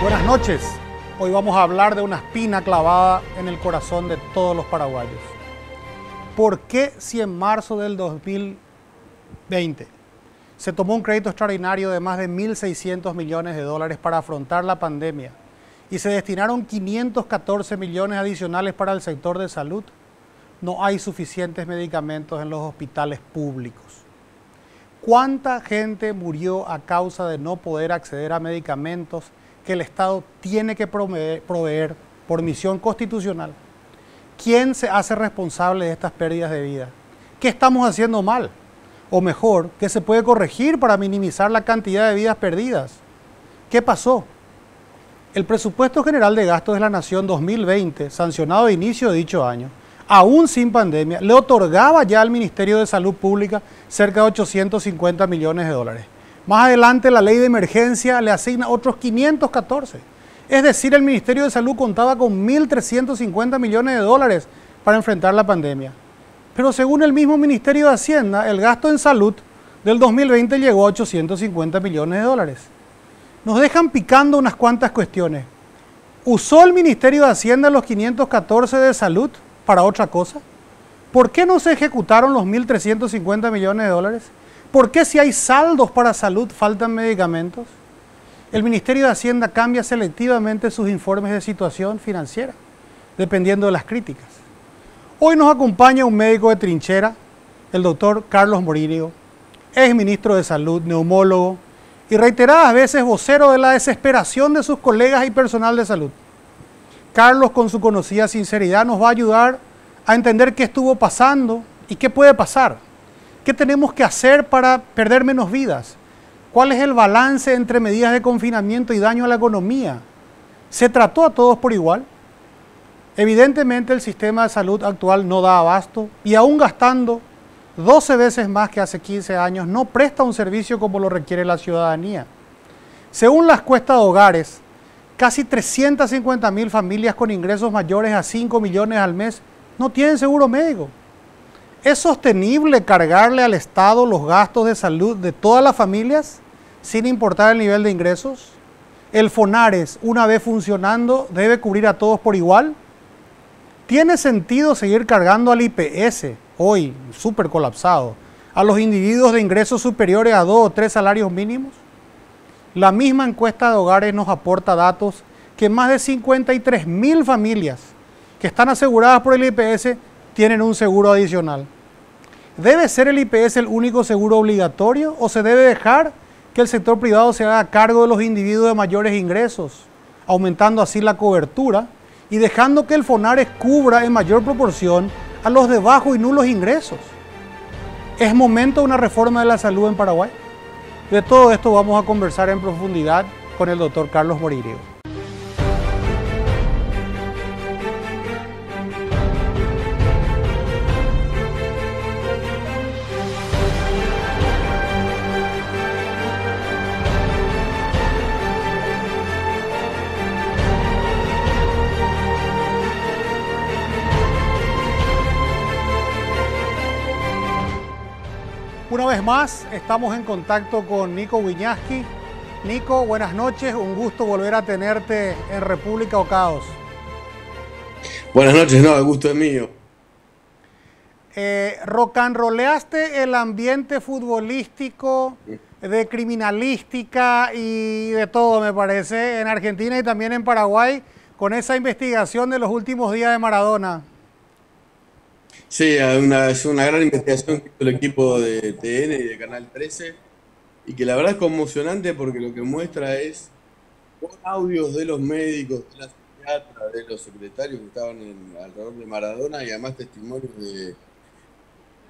Buenas noches. Hoy vamos a hablar de una espina clavada en el corazón de todos los paraguayos. ¿Por qué si en marzo del 2020 se tomó un crédito extraordinario de más de 1.600 millones de dólares para afrontar la pandemia y se destinaron 514 millones adicionales para el sector de salud, no hay suficientes medicamentos en los hospitales públicos? ¿Cuánta gente murió a causa de no poder acceder a medicamentos que el Estado tiene que proveer por misión constitucional? ¿Quién se hace responsable de estas pérdidas de vida? ¿Qué estamos haciendo mal? O mejor, ¿qué se puede corregir para minimizar la cantidad de vidas perdidas? ¿Qué pasó? El Presupuesto General de Gastos de la Nación 2020, sancionado de inicio de dicho año, aún sin pandemia, le otorgaba ya al Ministerio de Salud Pública cerca de 850 millones de dólares. Más adelante la ley de emergencia le asigna otros 514. Es decir, el Ministerio de Salud contaba con 1.350 millones de dólares para enfrentar la pandemia. Pero según el mismo Ministerio de Hacienda, el gasto en salud del 2020 llegó a 850 millones de dólares. Nos dejan picando unas cuantas cuestiones. ¿Usó el Ministerio de Hacienda los 514 de salud para otra cosa? ¿Por qué no se ejecutaron los 1.350 millones de dólares? ¿Por qué si hay saldos para salud faltan medicamentos? El Ministerio de Hacienda cambia selectivamente sus informes de situación financiera, dependiendo de las críticas. Hoy nos acompaña un médico de trinchera, el doctor Carlos Morínigo, ex ministro de Salud, neumólogo y reiteradas veces vocero de la desesperación de sus colegas y personal de salud. Carlos, con su conocida sinceridad, nos va a ayudar a entender qué estuvo pasando y qué puede pasar. ¿Qué tenemos que hacer para perder menos vidas? ¿Cuál es el balance entre medidas de confinamiento y daño a la economía? ¿Se trató a todos por igual? Evidentemente el sistema de salud actual no da abasto y aún gastando 12 veces más que hace 15 años no presta un servicio como lo requiere la ciudadanía. Según las encuestas de hogares, casi 350.000 familias con ingresos mayores a 5 millones al mes no tienen seguro médico. ¿Es sostenible cargarle al Estado los gastos de salud de todas las familias sin importar el nivel de ingresos? ¿El FONARES, una vez funcionando, debe cubrir a todos por igual? ¿Tiene sentido seguir cargando al IPS, hoy súper colapsado, a los individuos de ingresos superiores a 2 o 3 salarios mínimos? La misma encuesta de hogares nos aporta datos que más de 53.000 familias que están aseguradas por el IPS tienen un seguro adicional. ¿Debe ser el IPS el único seguro obligatorio o se debe dejar que el sector privado se haga cargo de los individuos de mayores ingresos, aumentando así la cobertura y dejando que el FONARES cubra en mayor proporción a los de bajos y nulos ingresos? ¿Es momento de una reforma de la salud en Paraguay? De todo esto vamos a conversar en profundidad con el doctor Carlos Morínigo. Una vez más, estamos en contacto con Nico Wiñaski. Nico, buenas noches, un gusto volver a tenerte en República o Caos. Buenas noches, no, el gusto es mío. Rocanroleaste el ambiente futbolístico, de criminalística y de todo, me parece, en Argentina y también en Paraguay, con esa investigación de los últimos días de Maradona. Sí, es una gran investigación que hizo el equipo de TN y de Canal 13 y que la verdad es conmocionante porque lo que muestra es con audios de los médicos, de las psiquiatras, de los secretarios que estaban alrededor de Maradona y además testimonios de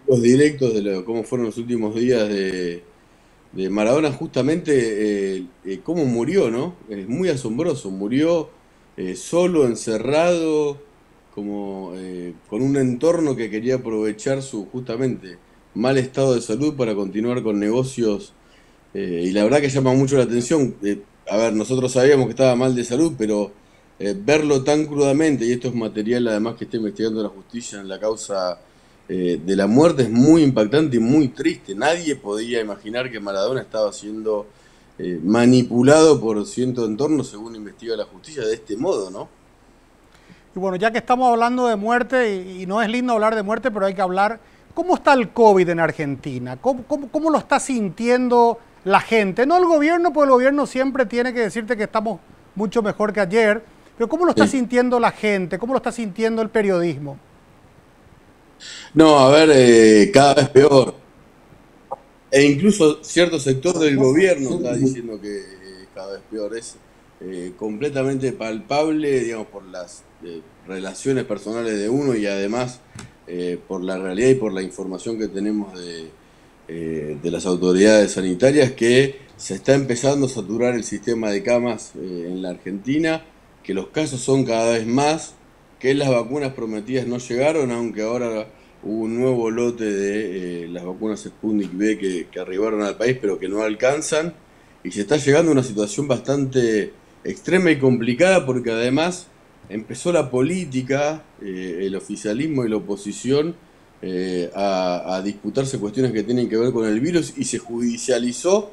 los directos de cómo fueron los últimos días de Maradona, justamente cómo murió, ¿no? Es muy asombroso, murió solo, encerrado, como con un entorno que quería aprovechar su justamente mal estado de salud para continuar con negocios y la verdad que llama mucho la atención. A ver, nosotros sabíamos que estaba mal de salud, pero verlo tan crudamente, y esto es material además que está investigando la justicia en la causa de la muerte, es muy impactante y muy triste. Nadie podía imaginar que Maradona estaba siendo manipulado por cierto entorno, según investiga la justicia, de este modo, ¿no? Y bueno, ya que estamos hablando de muerte, y no es lindo hablar de muerte, pero hay que hablar, ¿cómo está el COVID en Argentina? ¿Cómo lo está sintiendo la gente? No el gobierno, porque el gobierno siempre tiene que decirte que estamos mucho mejor que ayer, pero ¿cómo lo está Sí. sintiendo la gente? ¿Cómo lo está sintiendo el periodismo? No, a ver, cada vez peor. E incluso cierto sector del gobierno está diciendo que cada vez peor. Es completamente palpable, digamos, por las relaciones personales de uno y además por la realidad y por la información que tenemos de las autoridades sanitarias, que se está empezando a saturar el sistema de camas en la Argentina, que los casos son cada vez más, que las vacunas prometidas no llegaron, aunque ahora hubo un nuevo lote de las vacunas Sputnik V que arribaron al país, pero que no alcanzan, y se está llegando a una situación bastante extrema y complicada, porque además empezó la política, el oficialismo y la oposición a disputarse cuestiones que tienen que ver con el virus, y se judicializó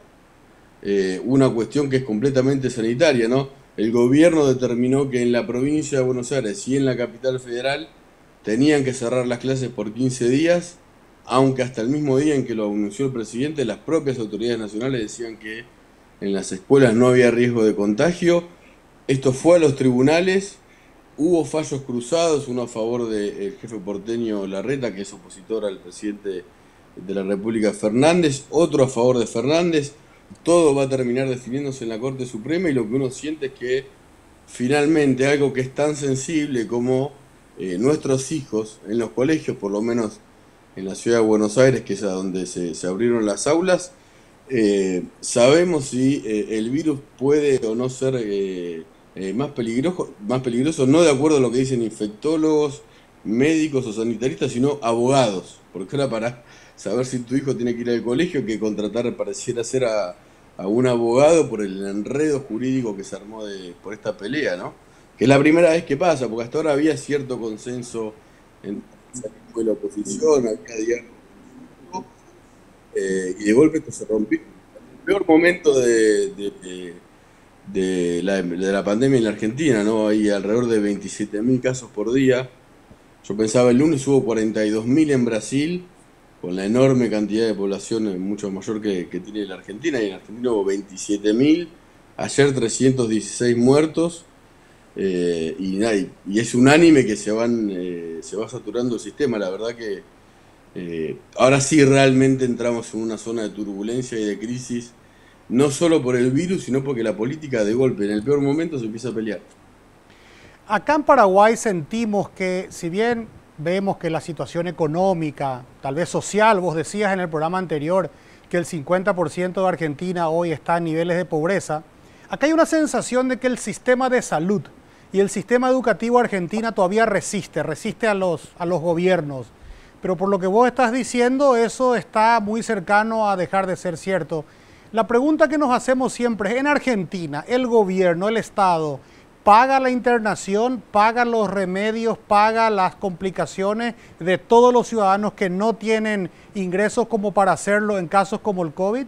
una cuestión que es completamente sanitaria, ¿no? El gobierno determinó que en la provincia de Buenos Aires y en la capital federal tenían que cerrar las clases por 15 días, aunque hasta el mismo día en que lo anunció el presidente, las propias autoridades nacionales decían que en las escuelas no había riesgo de contagio. Esto fue a los tribunales, hubo fallos cruzados, uno a favor del jefe porteño Larreta, que es opositor al presidente de la República Fernández, otro a favor de Fernández. Todo va a terminar definiéndose en la Corte Suprema, y lo que uno siente es que finalmente algo que es tan sensible como nuestros hijos en los colegios, por lo menos en la ciudad de Buenos Aires, que es a donde se abrieron las aulas, sabemos si el virus puede o no ser más peligroso, no de acuerdo a lo que dicen infectólogos, médicos o sanitaristas, sino abogados, porque ahora para saber si tu hijo tiene que ir al colegio, que contratar pareciera ser a un abogado por el enredo jurídico que se armó por esta pelea, ¿no? Que es la primera vez que pasa, porque hasta ahora había cierto consenso entre la oposición, había diálogo, y de golpe esto se rompió. El peor momento de la pandemia en la Argentina, ¿no? Hay alrededor de 27.000 casos por día. Yo pensaba el lunes hubo 42.000 en Brasil, con la enorme cantidad de población mucho mayor que tiene la Argentina, y en Argentina hubo 27.000, ayer 316 muertos, y es unánime que se va saturando el sistema. La verdad que ahora sí realmente entramos en una zona de turbulencia y de crisis, no solo por el virus, sino porque la política de golpe, en el peor momento, se empieza a pelear. Acá en Paraguay sentimos que, si bien vemos que la situación económica, tal vez social, vos decías en el programa anterior que el 50% de Argentina hoy está en niveles de pobreza, acá hay una sensación de que el sistema de salud y el sistema educativo argentino todavía resiste a los gobiernos. Pero por lo que vos estás diciendo, eso está muy cercano a dejar de ser cierto. La pregunta que nos hacemos siempre es, en Argentina, el gobierno, el Estado, paga la internación, paga los remedios, paga las complicaciones de todos los ciudadanos que no tienen ingresos como para hacerlo en casos como el COVID.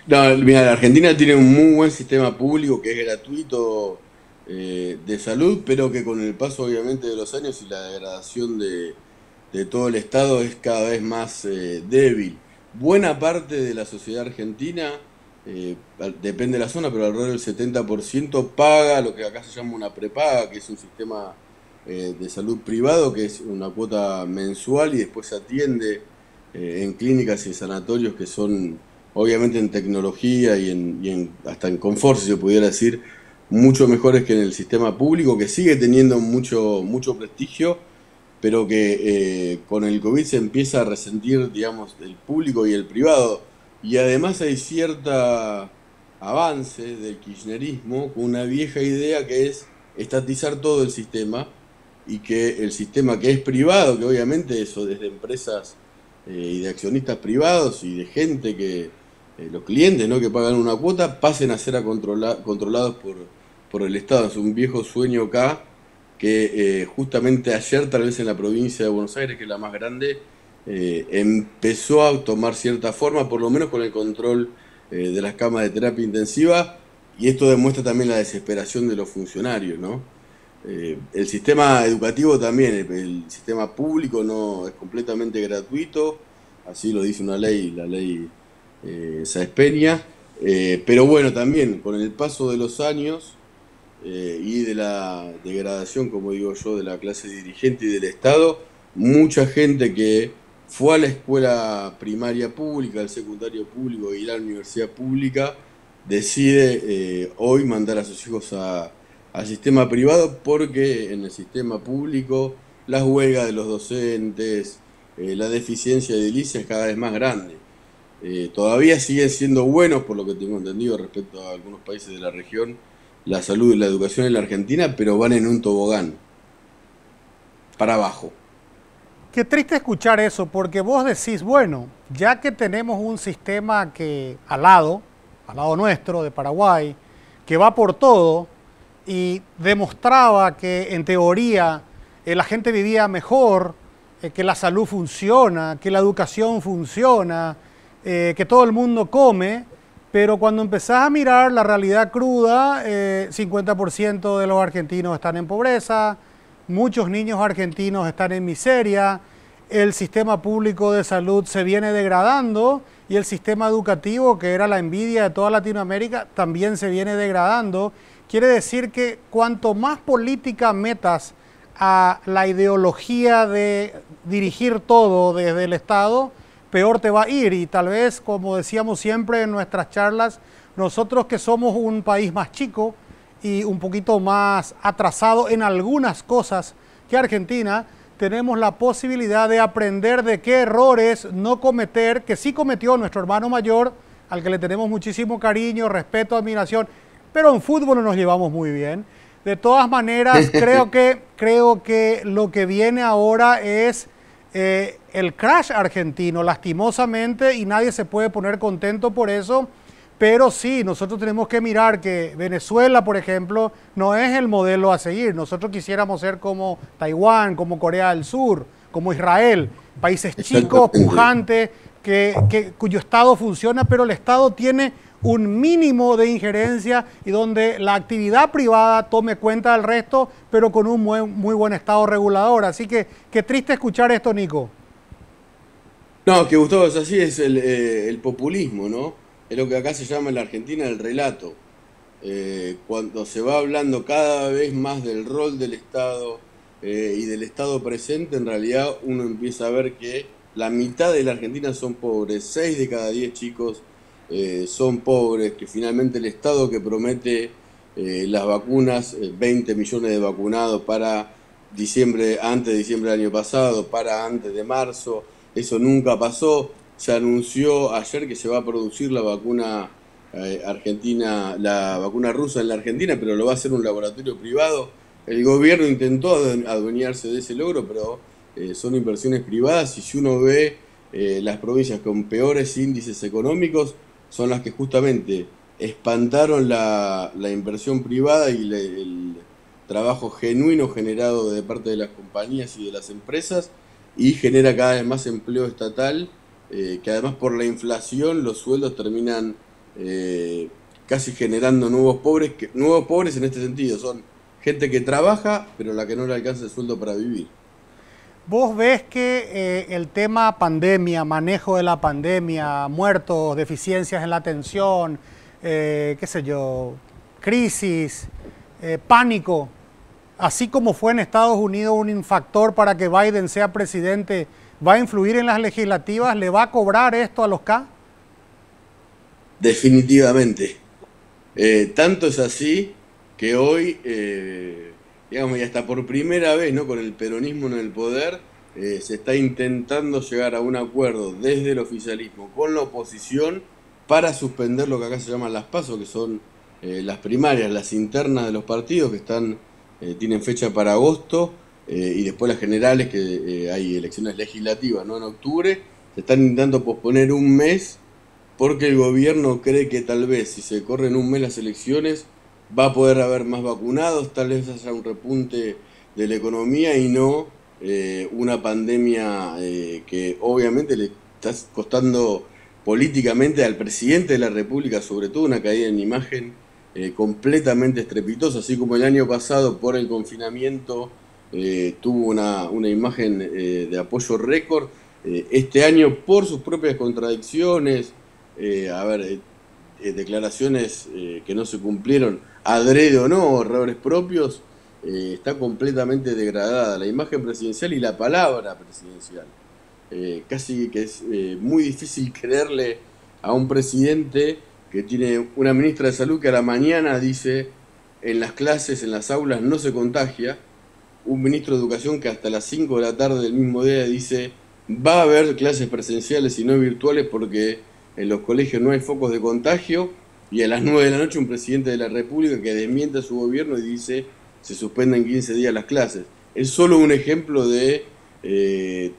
No, mira, la Argentina tiene un muy buen sistema público que es gratuito, de salud, pero que con el paso obviamente de los años y la degradación de todo el Estado es cada vez más débil. Buena parte de la sociedad argentina, depende de la zona, pero alrededor del 70% paga lo que acá se llama una prepaga, que es un sistema de salud privado, que es una cuota mensual, y después se atiende en clínicas y sanatorios que son, obviamente, en tecnología hasta en confort, si se pudiera decir, mucho mejores que en el sistema público, que sigue teniendo mucho prestigio, pero que con el COVID se empieza a resentir, digamos, el público y el privado. Y además hay cierta avance del kirchnerismo con una vieja idea, que es estatizar todo el sistema, y que el sistema que es privado, que obviamente eso desde empresas y de accionistas privados y de gente que, los clientes, ¿no?, que pagan una cuota, pasen a ser controlados por el Estado. Es un viejo sueño acá que justamente ayer, tal vez en la provincia de Buenos Aires, que es la más grande, empezó a tomar cierta forma, por lo menos con el control de las camas de terapia intensiva, y esto demuestra también la desesperación de los funcionarios, ¿no? El sistema educativo también, el sistema público no es completamente gratuito, así lo dice una ley, la ley Sáenz Peña, pero bueno, también con el paso de los años y de la degradación, como digo yo, de la clase dirigente y del Estado, mucha gente que fue a la escuela primaria pública, al secundario público y a la universidad pública, decide hoy mandar a sus hijos al sistema privado porque en el sistema público las huelgas de los docentes, la deficiencia de edilicia es cada vez más grande. Todavía siguen siendo buenos, por lo que tengo entendido respecto a algunos países de la región, la salud y la educación en la Argentina, pero van en un tobogán, para abajo. Qué triste escuchar eso, porque vos decís, bueno, ya que tenemos un sistema que al lado nuestro, de Paraguay, que va por todo y demostraba que en teoría la gente vivía mejor, que la salud funciona, que la educación funciona, que todo el mundo come, pero cuando empezás a mirar la realidad cruda, 50% de los argentinos están en pobreza, muchos niños argentinos están en miseria, el sistema público de salud se viene degradando y el sistema educativo, que era la envidia de toda Latinoamérica, también se viene degradando. Quiere decir que cuanto más política metas a la ideología de dirigir todo desde el Estado, peor te va a ir. Y tal vez, como decíamos siempre en nuestras charlas, nosotros que somos un país más chico y un poquito más atrasado en algunas cosas que Argentina, tenemos la posibilidad de aprender de qué errores no cometer, que sí cometió nuestro hermano mayor, al que le tenemos muchísimo cariño, respeto, admiración, pero en fútbol no nos llevamos muy bien. De todas maneras, creo que lo que viene ahora es el crash argentino, lastimosamente, y nadie se puede poner contento por eso. Pero sí, nosotros tenemos que mirar que Venezuela, por ejemplo, no es el modelo a seguir. Nosotros quisiéramos ser como Taiwán, como Corea del Sur, como Israel, países chicos, pujantes, cuyo Estado funciona, pero el Estado tiene un mínimo de injerencia y donde la actividad privada tome cuenta del resto, pero con un muy buen Estado regulador. Así que qué triste escuchar esto, Nico. No, que Gustavo, es así, es el populismo, ¿no? Es lo que acá se llama en la Argentina el relato. Cuando se va hablando cada vez más del rol del Estado y del Estado presente, en realidad uno empieza a ver que la mitad de la Argentina son pobres, 6 de cada 10 chicos son pobres, que finalmente el Estado que promete las vacunas, 20 millones de vacunados para diciembre, antes de diciembre del año pasado, para antes de marzo, eso nunca pasó. Se anunció ayer que se va a producir la vacuna argentina, la vacuna rusa en la Argentina, pero lo va a hacer un laboratorio privado. El gobierno intentó adueñarse de ese logro, pero son inversiones privadas y si uno ve las provincias con peores índices económicos, son las que justamente espantaron la inversión privada y el trabajo genuino generado de parte de las compañías y de las empresas y genera cada vez más empleo estatal, que además por la inflación los sueldos terminan casi generando nuevos pobres en este sentido, son gente que trabaja pero la que no le alcanza el sueldo para vivir. ¿Vos ves que el tema pandemia, manejo de la pandemia, muertos, deficiencias en la atención, qué sé yo, crisis, pánico, así como fue en Estados Unidos un factor para que Biden sea presidente, va a influir en las legislativas? ¿Le va a cobrar esto a los K? Definitivamente. Tanto es así que hoy, digamos, y hasta por primera vez, ¿no? Con el peronismo en el poder, se está intentando llegar a un acuerdo desde el oficialismo con la oposición para suspender lo que acá se llaman las PASO, que son las primarias, las internas de los partidos, que tienen fecha para agosto, y después las generales, que hay elecciones legislativas, ¿no? En octubre. Se están intentando posponer un mes porque el gobierno cree que tal vez si se corren un mes las elecciones va a poder haber más vacunados, tal vez haya un repunte de la economía y no una pandemia que obviamente le está costando políticamente al presidente de la República, sobre todo una caída en imagen completamente estrepitosa, así como el año pasado por el confinamiento tuvo una imagen de apoyo récord. Este año, por sus propias contradicciones, declaraciones que no se cumplieron, adrede o no, errores propios, está completamente degradada la imagen presidencial y la palabra presidencial. Casi que es muy difícil creerle a un presidente que tiene una ministra de salud que a la mañana dice en las clases, en las aulas no se contagia, un ministro de educación que hasta las 5 de la tarde del mismo día dice va a haber clases presenciales y no virtuales porque en los colegios no hay focos de contagio, y a las 9 de la noche un presidente de la República que desmiente a su gobierno y dice se suspenden 15 días las clases. Es solo un ejemplo de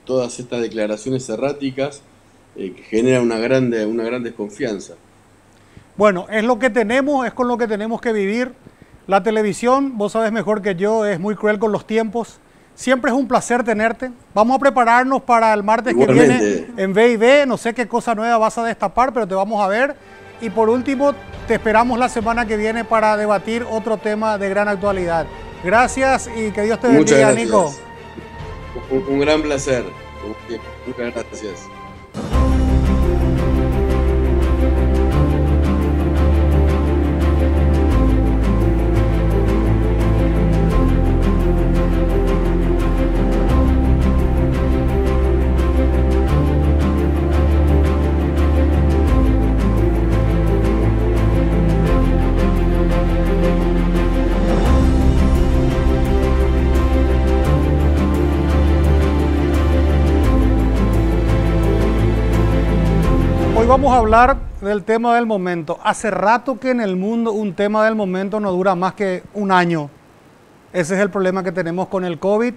todas estas declaraciones erráticas que generan una gran desconfianza. Bueno, es lo que tenemos, es con lo que tenemos que vivir. La televisión, vos sabes mejor que yo, es muy cruel con los tiempos. Siempre es un placer tenerte. Vamos a prepararnos para el martes Igualmente. Que viene en B&B. No sé qué cosa nueva vas a destapar, pero te vamos a ver. Y por último, te esperamos la semana que viene para debatir otro tema de gran actualidad. Gracias y que Dios te bendiga, Nico. Un gran placer. Muchas gracias. Hoy vamos a hablar del tema del momento. Hace rato que en el mundo un tema del momento no dura más que un año. Ese es el problema que tenemos con el COVID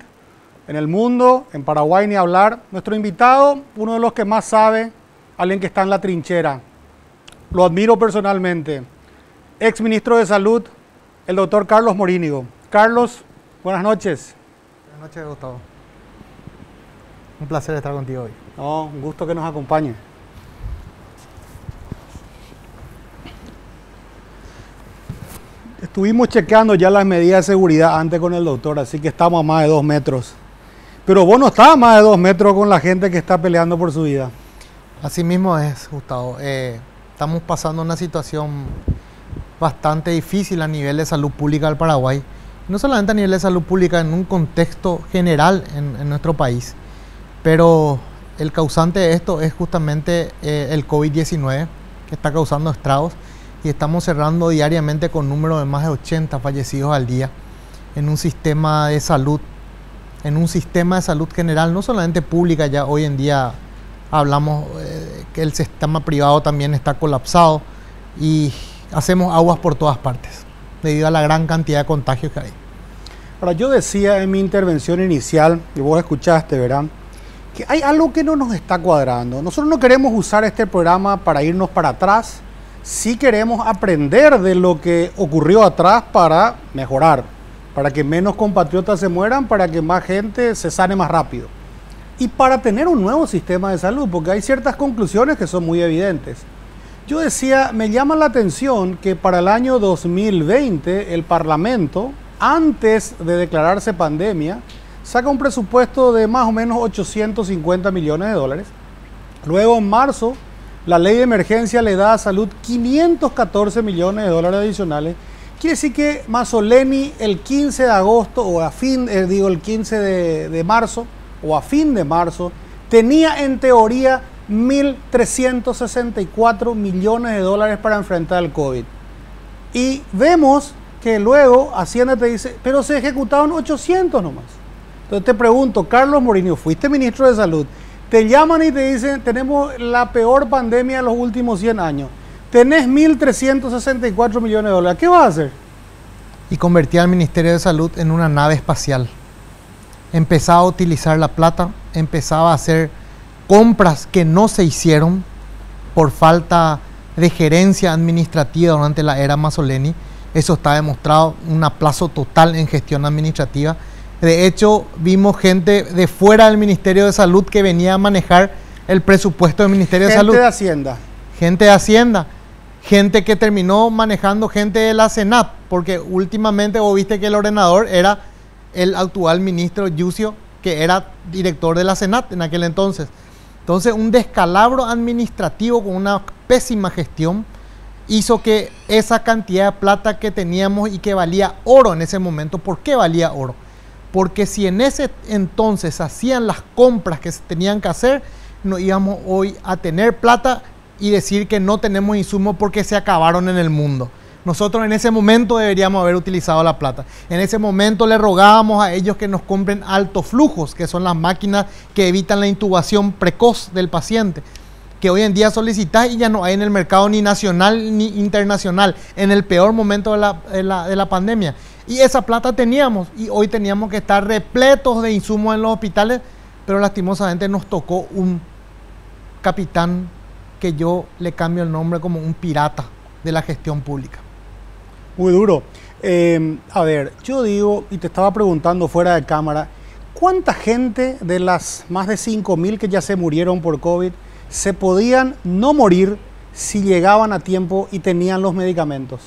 en el mundo, en Paraguay ni hablar. Nuestro invitado, uno de los que más sabe, alguien que está en la trinchera. Lo admiro personalmente. Ex ministro de Salud, el doctor Carlos Morínigo. Carlos, buenas noches. Buenas noches, Gustavo. Un placer estar contigo hoy. No, un gusto que nos acompañe. Estuvimos chequeando ya las medidas de seguridad antes con el doctor, así que estamos a más de 2 metros. Pero vos no estás a más de 2 metros con la gente que está peleando por su vida. Así mismo es, Gustavo. Estamos pasando una situación bastante difícil a nivel de salud pública del Paraguay. No solamente a nivel de salud pública, en un contexto general en nuestro país. Pero el causante de esto es justamente el COVID-19, que está causando estragos. Y estamos cerrando diariamente con números de más de 80 fallecidos al día en un sistema de salud, general, no solamente pública. Ya hoy en día hablamos que el sistema privado también está colapsado y hacemos aguas por todas partes debido a la gran cantidad de contagios que hay. Ahora, yo decía en mi intervención inicial, y vos escuchaste, ¿verdad?, que hay algo que no nos está cuadrando. Nosotros no queremos usar este programa para irnos para atrás. Sí queremos aprender de lo que ocurrió atrás para mejorar, para que menos compatriotas se mueran, para que más gente se sane más rápido y para tener un nuevo sistema de salud, porque hay ciertas conclusiones que son muy evidentes. Yo decía, me llama la atención que para el año 2020 el Parlamento, antes de declararse pandemia, saca un presupuesto de más o menos 850 millones de dólares. Luego en marzo, la ley de emergencia le da a salud 514 millones de dólares adicionales. Quiere decir que Mazzoleni el 15 de agosto, o el 15 de marzo, o a fin de marzo, tenía en teoría 1.364 millones de dólares para enfrentar el COVID. Y vemos que luego Hacienda te dice, pero se ejecutaron 800 nomás. Entonces te pregunto, Carlos Morínigo, fuiste ministro de Salud, te llaman y te dicen, tenemos la peor pandemia de los últimos 100 años. Tenés 1.364 millones de dólares. ¿Qué vas a hacer? Y convertí al Ministerio de Salud en una nave espacial. Empezaba a utilizar la plata, empezaba a hacer compras que no se hicieron por falta de gerencia administrativa durante la era Mazzoleni. Eso está demostrado, un aplazo total en gestión administrativa. De hecho, vimos gente de fuera del Ministerio de Salud que venía a manejar el presupuesto del Ministerio de Salud. Gente de Hacienda. Gente de Hacienda, gente que terminó manejando gente de la Senat, porque últimamente vos viste que el ordenador era el actual ministro Yucio, que era director de la Senat en aquel entonces. Entonces, un descalabro administrativo con una pésima gestión hizo que esa cantidad de plata que teníamos y que valía oro en ese momento. ¿Por qué valía oro? Porque si en ese entonces hacían las compras que se tenían que hacer, no íbamos hoy a tener plata y decir que no tenemos insumos porque se acabaron en el mundo. Nosotros en ese momento deberíamos haber utilizado la plata. En ese momento le rogábamos a ellos que nos compren altos flujos, que son las máquinas que evitan la intubación precoz del paciente, que hoy en día solicitas y ya no hay en el mercado ni nacional ni internacional, en el peor momento de la pandemia. Y esa plata teníamos y hoy teníamos que estar repletos de insumos en los hospitales, pero lastimosamente nos tocó un capitán que yo le cambio el nombre como un pirata de la gestión pública. Muy duro. A ver, yo digo, y te estaba preguntando fuera de cámara, ¿cuánta gente de las más de 5.000 que ya se murieron por COVID se podían no morir si llegaban a tiempo y tenían los medicamentos?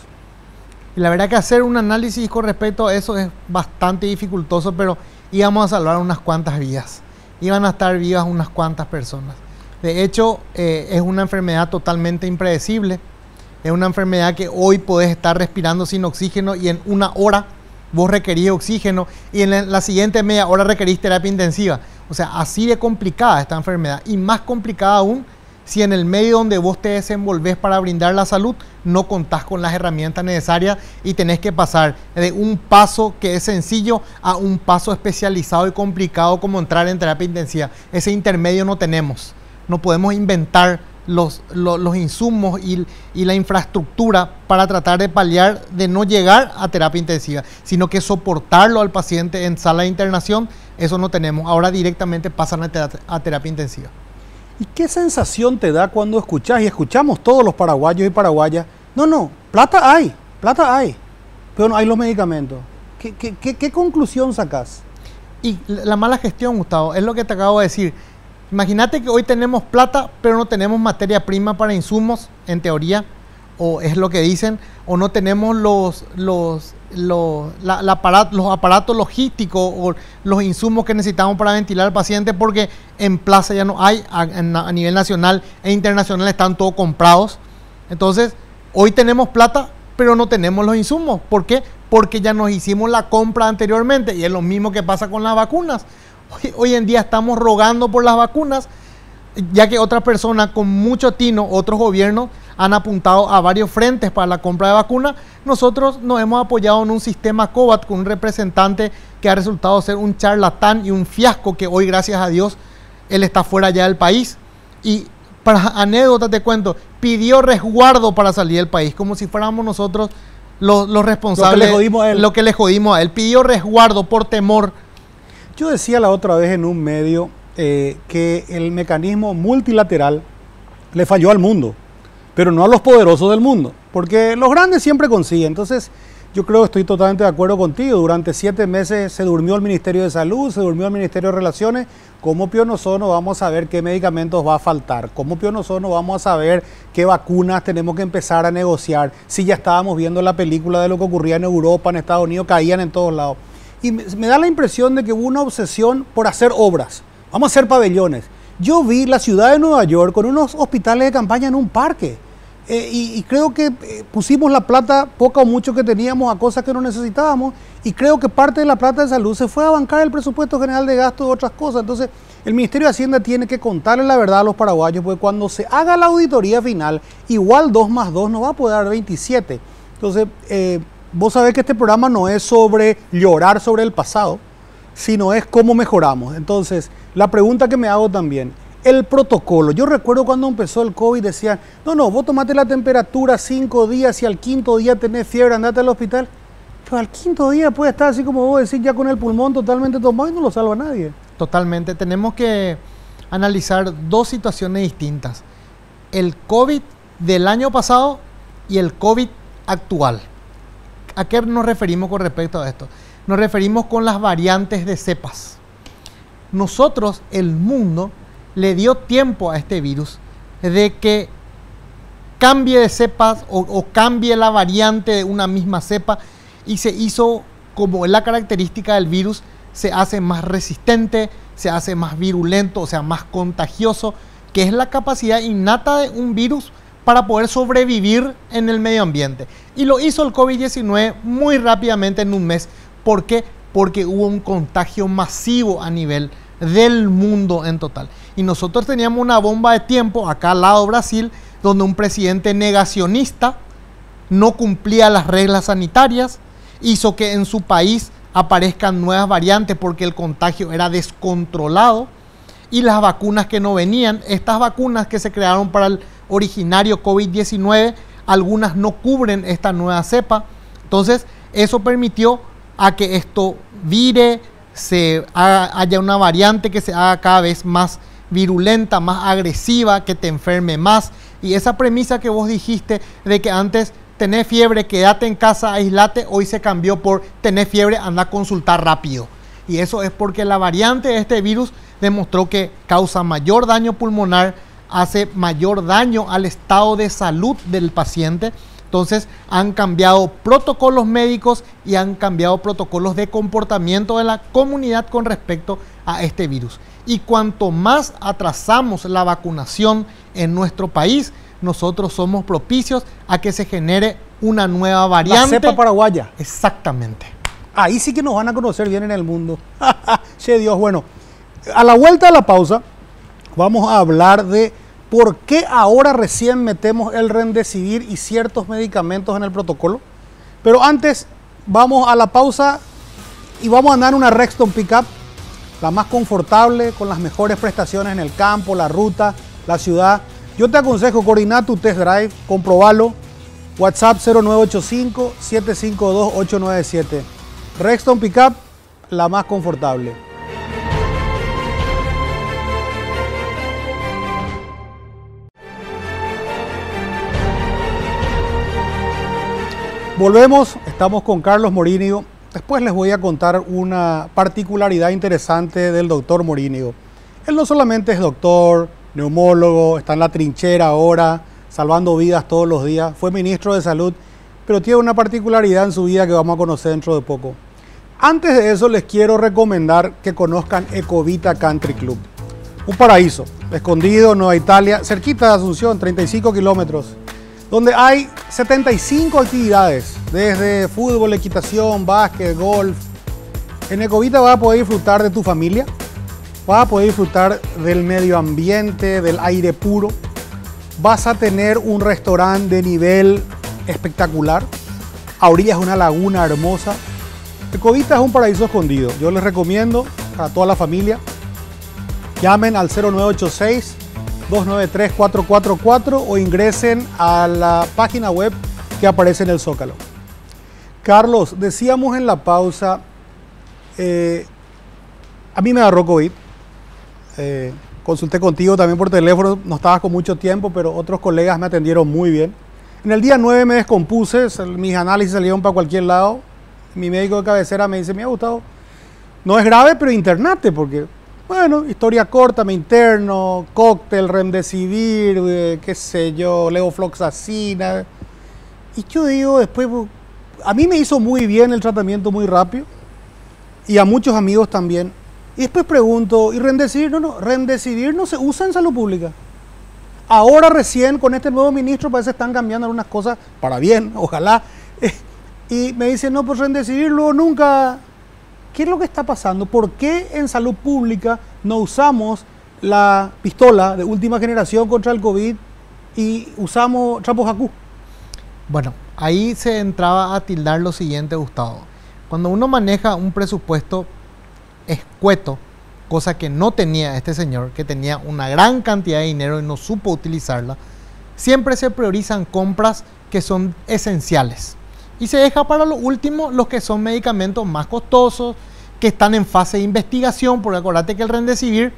Y la verdad que hacer un análisis con respecto a eso es bastante dificultoso, pero íbamos a salvar unas cuantas vidas. Iban a estar vivas unas cuantas personas. De hecho, es una enfermedad totalmente impredecible. Es una enfermedad que hoy podés estar respirando sin oxígeno y en una hora vos requerís oxígeno y en la siguiente media hora requerís terapia intensiva. O sea, así de complicada esta enfermedad y más complicada aún si en el medio donde vos te desenvolvés para brindar la salud no contás con las herramientas necesarias y tenés que pasar de un paso que es sencillo a un paso especializado y complicado como entrar en terapia intensiva. Ese intermedio no tenemos. No podemos inventar los insumos y la infraestructura para tratar de paliar de no llegar a terapia intensiva, sino que soportarlo al paciente en sala de internación, eso no tenemos. Ahora directamente pasan a terapia intensiva. ¿Y qué sensación te da cuando escuchás, y escuchamos todos los paraguayos y paraguayas, no, plata hay, pero no hay los medicamentos? ¿Qué conclusión sacás? Y la mala gestión, Gustavo, es lo que te acabo de decir. Imagínate que hoy tenemos plata, pero no tenemos materia prima para insumos, en teoría, o es lo que dicen, o no tenemos los aparatos logísticos o los insumos que necesitamos para ventilar al paciente, porque en plaza ya no hay, a nivel nacional e internacional están todos comprados. Entonces, hoy tenemos plata, pero no tenemos los insumos. ¿Por qué? Porque ya nos hicimos la compra anteriormente, y es lo mismo que pasa con las vacunas. Hoy en día estamos rogando por las vacunas, ya que otras personas con mucho tino, otros gobiernos, han apuntado a varios frentes para la compra de vacunas. Nosotros nos hemos apoyado en un sistema COVAX con un representante que ha resultado ser un charlatán y un fiasco, que hoy, gracias a Dios, él está fuera ya del país. Y para anécdota te cuento, pidió resguardo para salir del país, como si fuéramos nosotros los responsables. Lo que le jodimos a él. Pidió resguardo por temor. Yo decía la otra vez en un medio que el mecanismo multilateral le falló al mundo, pero no a los poderosos del mundo, porque los grandes siempre consiguen. Entonces, yo creo que estoy totalmente de acuerdo contigo. Durante 7 meses se durmió el Ministerio de Salud, se durmió el Ministerio de Relaciones. ¿Cómo Pionosono vamos a ver qué medicamentos va a faltar? ¿Cómo Pionosono vamos a ver qué vacunas tenemos que empezar a negociar? Si ya estábamos viendo la película de lo que ocurría en Europa, en Estados Unidos, caían en todos lados. Y me da la impresión de que hubo una obsesión por hacer obras. Vamos a hacer pabellones. Yo vi la ciudad de Nueva York con unos hospitales de campaña en un parque. Y creo que pusimos la plata, poca o mucho que teníamos, a cosas que no necesitábamos. Y creo que parte de la plata de salud se fue a bancar el presupuesto general de gasto de otras cosas. Entonces, el Ministerio de Hacienda tiene que contarle la verdad a los paraguayos, porque cuando se haga la auditoría final, igual 2 más 2 no va a poder dar 27. Entonces, vos sabés que este programa no es sobre llorar sobre el pasado, sino es cómo mejoramos. Entonces, la pregunta que me hago también, el protocolo. Yo recuerdo cuando empezó el COVID decían, no, vos tomate la temperatura 5 días y al 5.º día tenés fiebre, andate al hospital. Pero al 5.º día puede estar así como vos decís, ya con el pulmón totalmente tomado y no lo salva nadie. Totalmente. Tenemos que analizar 2 situaciones distintas. El COVID del año pasado y el COVID actual. ¿A qué nos referimos con respecto a esto? Nos referimos con las variantes de cepas. Nosotros, el mundo, le dio tiempo a este virus de que cambie de cepas o cambie la variante de una misma cepa, y se hizo, como es la característica del virus, se hace más resistente, se hace más virulento, o sea, más contagioso, que es la capacidad innata de un virus para poder sobrevivir en el medio ambiente. Y lo hizo el COVID-19 muy rápidamente en un mes. ¿Por qué? Porque hubo un contagio masivo a nivel del mundo en total. Y nosotros teníamos una bomba de tiempo acá al lado de Brasil, donde un presidente negacionista no cumplía las reglas sanitarias, hizo que en su país aparezcan nuevas variantes porque el contagio era descontrolado, y las vacunas que no venían, estas vacunas que se crearon para el originario COVID-19, algunas no cubren esta nueva cepa. Entonces eso permitió a que esto vire, haya una variante que se haga cada vez más virulenta, más agresiva, que te enferme más. Y esa premisa que vos dijiste de que antes tenés fiebre, quédate en casa, aislate, hoy se cambió por tenés fiebre, anda a consultar rápido. Y eso es porque la variante de este virus demostró que causa mayor daño pulmonar, hace mayor daño al estado de salud del paciente. Entonces han cambiado protocolos médicos y han cambiado protocolos de comportamiento de la comunidad con respecto a este virus. Y cuanto más atrasamos la vacunación en nuestro país, nosotros somos propicios a que se genere una nueva variante. La cepa paraguaya. Exactamente. Ahí sí que nos van a conocer bien en el mundo. Che Dios, bueno, a la vuelta de la pausa vamos a hablar de por qué ahora recién metemos el Remdesivir y ciertos medicamentos en el protocolo. Pero antes vamos a la pausa y vamos a andar en una Rexton Pickup, la más confortable, con las mejores prestaciones en el campo, la ruta, la ciudad. Yo te aconsejo coordinar tu test drive, comprobalo. WhatsApp 0985-752-897. Rexton Pickup, la más confortable. Volvemos, estamos con Carlos Morínigo. Después les voy a contar una particularidad interesante del doctor Morínigo. Él no solamente es doctor, neumólogo, está en la trinchera ahora, salvando vidas todos los días, fue ministro de salud, pero tiene una particularidad en su vida que vamos a conocer dentro de poco. Antes de eso les quiero recomendar que conozcan Ecovita Country Club. Un paraíso, escondido en Nueva Italia, cerquita de Asunción, 35 kilómetros, donde hay 75 actividades, desde fútbol, equitación, básquet, golf. En Ecovita vas a poder disfrutar de tu familia, vas a poder disfrutar del medio ambiente, del aire puro, vas a tener un restaurante de nivel espectacular, a orillas de una laguna hermosa. Ecovita es un paraíso escondido, yo les recomiendo para toda la familia. Llamen al 0986-293-444 o ingresen a la página web que aparece en el Zócalo. Carlos, decíamos en la pausa, a mí me agarró COVID, consulté contigo también por teléfono, no estabas con mucho tiempo, pero otros colegas me atendieron muy bien. En el día 9 me descompuse, mis análisis salieron para cualquier lado. Mi médico de cabecera me dice, me ha gustado, no es grave, pero internate, porque, bueno, historia corta, me interno, cóctel, Remdesivir, qué sé yo, levofloxacina. Y yo digo, después, a mí me hizo muy bien el tratamiento muy rápido, y a muchos amigos también. Y después pregunto, ¿y Remdesivir? No, Remdesivir no se usa en salud pública. Ahora recién, con este nuevo ministro, parece que están cambiando algunas cosas para bien, ojalá. Y me dicen, no, pues Remdesivir luego nunca. ¿Qué es lo que está pasando? ¿Por qué en salud pública no usamos la pistola de última generación contra el COVID y usamos trapos jacú? Bueno, ahí se entraba a tildar lo siguiente, Gustavo. Cuando uno maneja un presupuesto escueto, cosa que no tenía este señor, que tenía una gran cantidad de dinero y no supo utilizarla, siempre se priorizan compras que son esenciales. Y se deja para lo último los que son medicamentos más costosos, que están en fase de investigación, porque acuérdate que el Remdesivir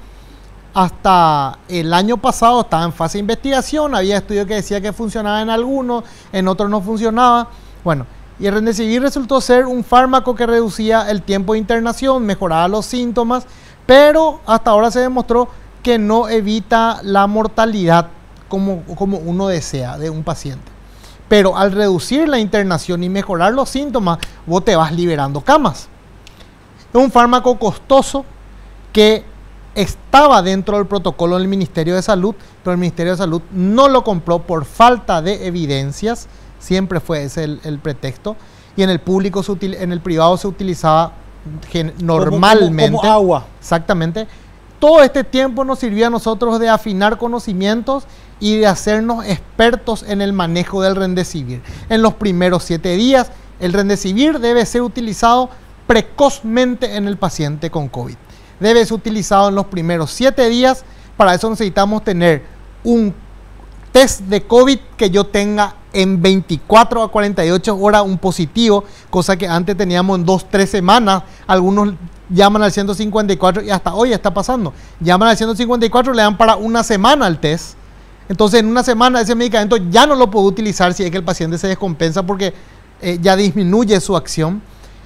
hasta el año pasado estaba en fase de investigación, había estudios que decían que funcionaba en algunos, en otros no funcionaba. Bueno, y el Remdesivir resultó ser un fármaco que reducía el tiempo de internación, mejoraba los síntomas, pero hasta ahora se demostró que no evita la mortalidad como uno desea de un paciente. Pero al reducir la internación y mejorar los síntomas, vos te vas liberando camas. Es un fármaco costoso que estaba dentro del protocolo del Ministerio de Salud, pero el Ministerio de Salud no lo compró por falta de evidencias, siempre fue ese el pretexto, y en el privado se utilizaba normalmente. Como agua. Exactamente. Todo este tiempo nos sirvió a nosotros de afinar conocimientos y de hacernos expertos en el manejo del Remdesivir. En los primeros 7 días, el Remdesivir debe ser utilizado precozmente en el paciente con COVID. Debe ser utilizado en los primeros 7 días. Para eso necesitamos tener un test de COVID que yo tenga en 24 a 48 horas un positivo, cosa que antes teníamos en 2-3 semanas. Algunos llaman al 154 y hasta hoy está pasando. Llaman al 154, le dan para una semana el test. Entonces en una semana ese medicamento ya no lo puedo utilizar si es que el paciente se descompensa porque ya disminuye su acción.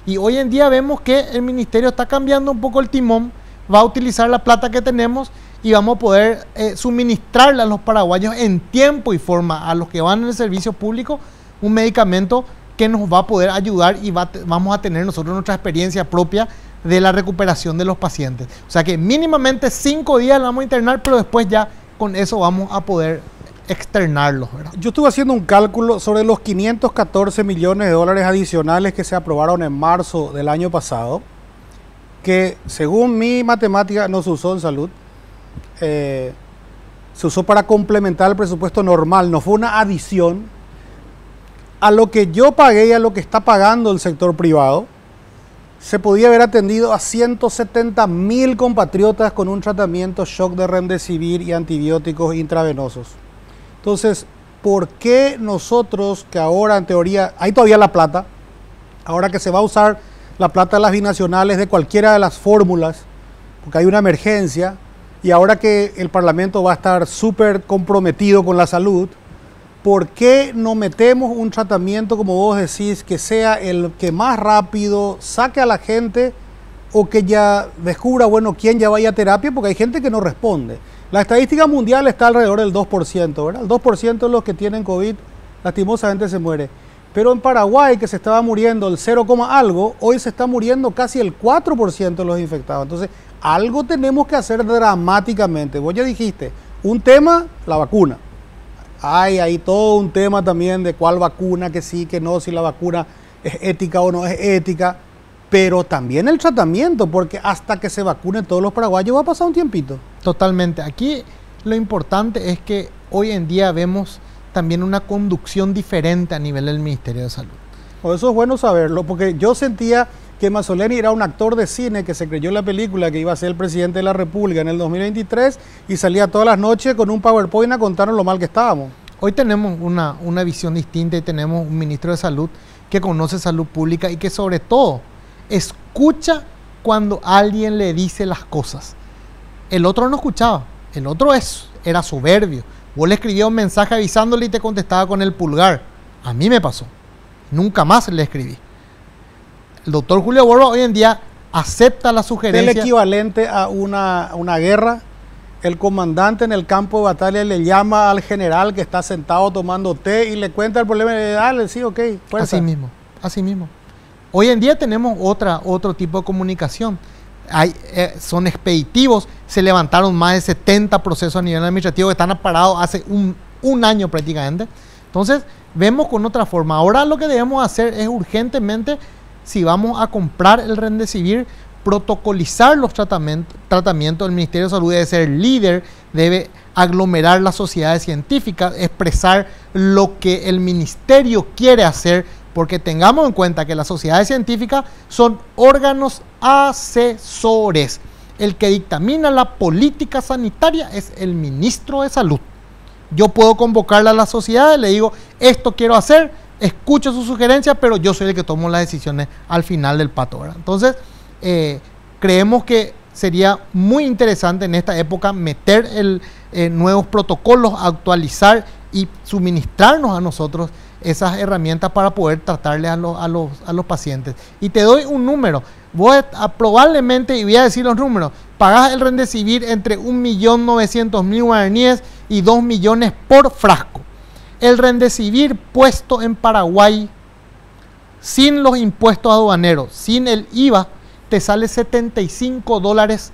Y hoy en día vemos que el ministerio está cambiando un poco el timón, va a utilizar la plata que tenemos y vamos a poder suministrarle a los paraguayos en tiempo y forma, a los que van en el servicio público, un medicamento que nos va a poder ayudar y vamos a tener nosotros nuestra experiencia propia de la recuperación de los pacientes. O sea que mínimamente 5 días la vamos a internar, pero después ya con eso vamos a poder externarlos, ¿verdad? Yo estuve haciendo un cálculo sobre los 514 millones de dólares adicionales que se aprobaron en marzo del año pasado, que según mi matemática no se usó en salud, se usó para complementar el presupuesto normal, no fue una adición a lo que yo pagué y a lo que está pagando el sector privado. Se podía haber atendido a 170.000 compatriotas con un tratamiento shock de Remdesivir y antibióticos intravenosos. Entonces, ¿por qué nosotros, que ahora en teoría hay todavía la plata, ahora que se va a usar la plata de las binacionales de cualquiera de las fórmulas, porque hay una emergencia, y ahora que el Parlamento va a estar súper comprometido con la salud, ¿por qué no metemos un tratamiento, como vos decís, que sea el que más rápido saque a la gente o que ya descubra, bueno, quién ya vaya a terapia? Porque hay gente que no responde. La estadística mundial está alrededor del 2%, ¿verdad? El 2% de los que tienen COVID lastimosamente se muere. Pero en Paraguay, que se estaba muriendo el 0, algo, hoy se está muriendo casi el 4% de los infectados. Entonces, algo tenemos que hacer dramáticamente. Vos ya dijiste, un tema, la vacuna. Hay ahí todo un tema también de cuál vacuna, que sí, que no, si la vacuna es ética o no es ética, pero también el tratamiento, porque hasta que se vacunen todos los paraguayos va a pasar un tiempito. Totalmente. Aquí lo importante es que hoy en día vemos también una conducción diferente a nivel del Ministerio de Salud. Eso es bueno saberlo, porque yo sentía que Mazzoleni era un actor de cine que se creyó en la película que iba a ser el presidente de la República en el 2023 y salía todas las noches con un PowerPoint a contarnos lo mal que estábamos. Hoy tenemos una visión distinta y tenemos un ministro de Salud que conoce salud pública y que sobre todo escucha cuando alguien le dice las cosas. El otro no escuchaba, el otro era soberbio. Vos le escribías un mensaje avisándole y te contestaba con el pulgar. A mí me pasó, nunca más le escribí. El doctor Julio Borba hoy en día acepta la sugerencia. El equivalente a una guerra. El comandante en el campo de batalla le llama al general que está sentado tomando té y le cuenta el problema y le dice, dale, sí, ok, fuerza. Así mismo. Hoy en día tenemos otro tipo de comunicación. Son expeditivos, se levantaron más de 70 procesos a nivel administrativo que están parados hace un año prácticamente. Entonces, vemos con otra forma. Ahora lo que debemos hacer es urgentemente, si vamos a comprar el Remdesivir, protocolizar los tratamientos. El Ministerio de Salud debe ser líder, debe aglomerar las sociedades científicas, expresar lo que el ministerio quiere hacer, porque tengamos en cuenta que las sociedades científicas son órganos asesores. El que dictamina la política sanitaria es el ministro de Salud. Yo puedo convocarle a las sociedades, le digo, esto quiero hacer, escucho sus sugerencias, pero yo soy el que tomo las decisiones al final del pato, ¿verdad? Entonces, creemos que sería muy interesante en esta época meter nuevos protocolos, actualizar y suministrarnos a nosotros esas herramientas para poder tratarle a los pacientes. Y te doy un número. Vos probablemente, y voy a decir los números, pagás el Remdesivir entre 1.900.000 guaraníes y 2 millones por frasco. El Remdesivir puesto en Paraguay, sin los impuestos aduaneros, sin el IVA, te sale $75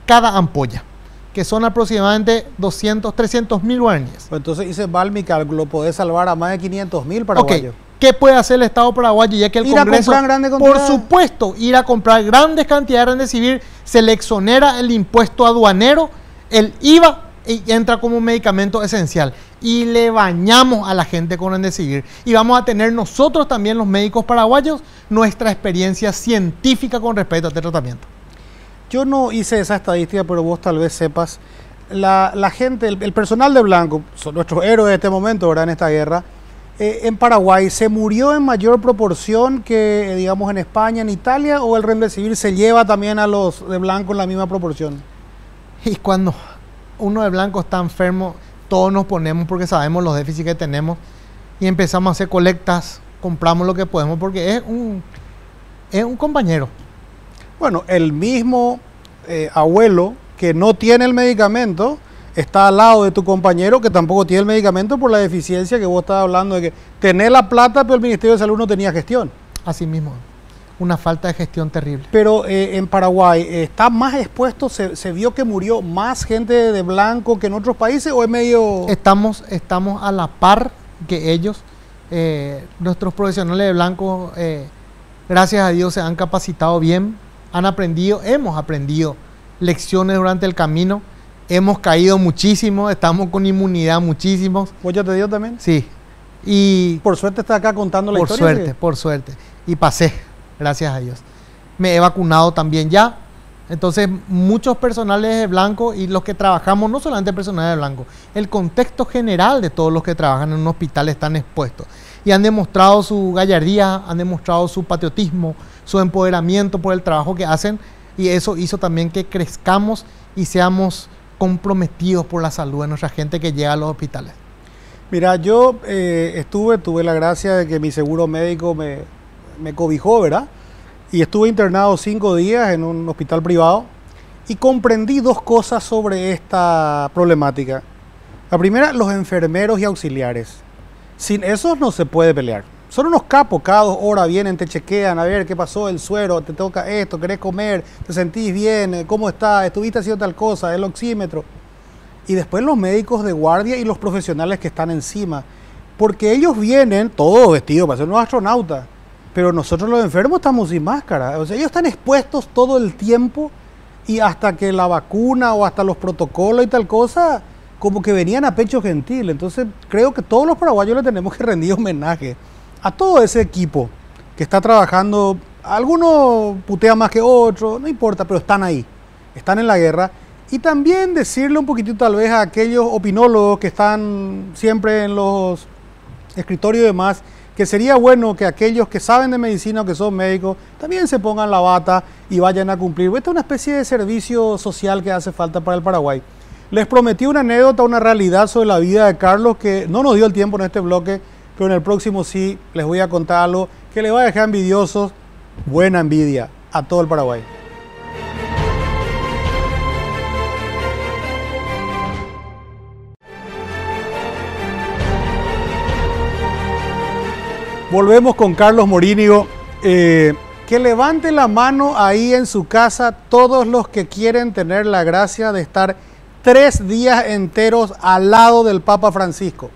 cada ampolla, que son aproximadamente 300.000 guaraníes. Pues entonces hice mal mi cálculo, podés salvar a más de 500.000 paraguayos. Okay. ¿Qué puede hacer el Estado paraguayo? Ya que el Congreso, por supuesto, ir a comprar grandes cantidades de Remdesivir, se le exonera el impuesto aduanero, el IVA, y entra como un medicamento esencial. Y le bañamos a la gente con Remdesivir. Y vamos a tener nosotros también, los médicos paraguayos, nuestra experiencia científica con respecto a este tratamiento. Yo no hice esa estadística, pero vos tal vez sepas. La gente, el personal de blanco, son nuestros héroes de este momento, ¿verdad? En esta guerra, en Paraguay, ¿se murió en mayor proporción que, digamos, en España, en Italia? ¿O el Remdesivir se lleva también a los de blanco en la misma proporción? Y cuando uno de blanco está enfermo, todos nos ponemos porque sabemos los déficits que tenemos y empezamos a hacer colectas, compramos lo que podemos porque es un compañero. Bueno, el mismo abuelo que no tiene el medicamento está al lado de tu compañero que tampoco tiene el medicamento por la deficiencia que vos estabas hablando de que tenés la plata, pero el Ministerio de Salud no tenía gestión. Así mismo, una falta de gestión terrible. Pero en Paraguay, ¿está más expuesto? ¿Se vio que murió más gente de blanco que en otros países o es medio...? Estamos a la par que ellos. Nuestros profesionales de blanco, gracias a Dios, se han capacitado bien, hemos aprendido lecciones durante el camino. Hemos caído muchísimo, estamos con inmunidad muchísimos. ¿Vos ya te dio también? Sí. Y por suerte está acá contando la historia. Por suerte. Y pasé, gracias a Dios. Me he vacunado también ya. Entonces, muchos personales de blanco y los que trabajamos, no solamente personales de blanco, el contexto general de todos los que trabajan en un hospital están expuestos. Y han demostrado su gallardía, han demostrado su patriotismo, su empoderamiento por el trabajo que hacen. Y eso hizo también que crezcamos y seamos comprometidos por la salud de nuestra gente que llega a los hospitales. Mira, yo tuve la gracia de que mi seguro médico me cobijó, ¿verdad? Y estuve internado 5 días en un hospital privado y comprendí 2 cosas sobre esta problemática. La primera, los enfermeros y auxiliares. Sin esos no se puede pelear. Son unos capos, cada 2 horas vienen, te chequean, a ver qué pasó, el suero, te toca esto, querés comer, te sentís bien, cómo estás, estuviste haciendo tal cosa, el oxímetro. Y después los médicos de guardia y los profesionales que están encima. Porque ellos vienen todos vestidos para ser unos astronautas, pero nosotros los enfermos estamos sin máscara. O sea, ellos están expuestos todo el tiempo y hasta que la vacuna o hasta los protocolos y tal cosa, como que venían a pecho gentil. Entonces creo que todos los paraguayos le tenemos que rendir homenaje a todo ese equipo que está trabajando. Algunos putean más que otros, no importa, pero están ahí, están en la guerra. Y también decirle un poquitito tal vez a aquellos opinólogos que están siempre en los escritorios y demás, que sería bueno que aquellos que saben de medicina o que son médicos también se pongan la bata y vayan a cumplir. Esta es una especie de servicio social que hace falta para el Paraguay. Les prometí una anécdota, una realidad sobre la vida de Carlos que no nos dio el tiempo en este bloque, pero en el próximo sí les voy a contar algo que les va a dejar envidiosos, buena envidia a todo el Paraguay. Volvemos con Carlos Morínigo. Que levante la mano ahí en su casa todos los que quieren tener la gracia de estar 3 días enteros al lado del Papa Francisco.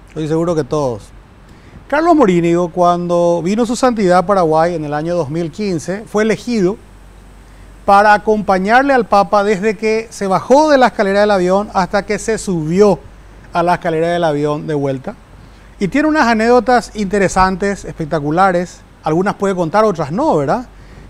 Estoy seguro que todos. Carlos Morínigo, cuando vino su santidad a Paraguay en el año 2015, fue elegido para acompañarle al Papa desde que se bajó de la escalera del avión hasta que se subió a la escalera del avión de vuelta. Y tiene unas anécdotas interesantes, espectaculares. Algunas puede contar, otras no, ¿verdad?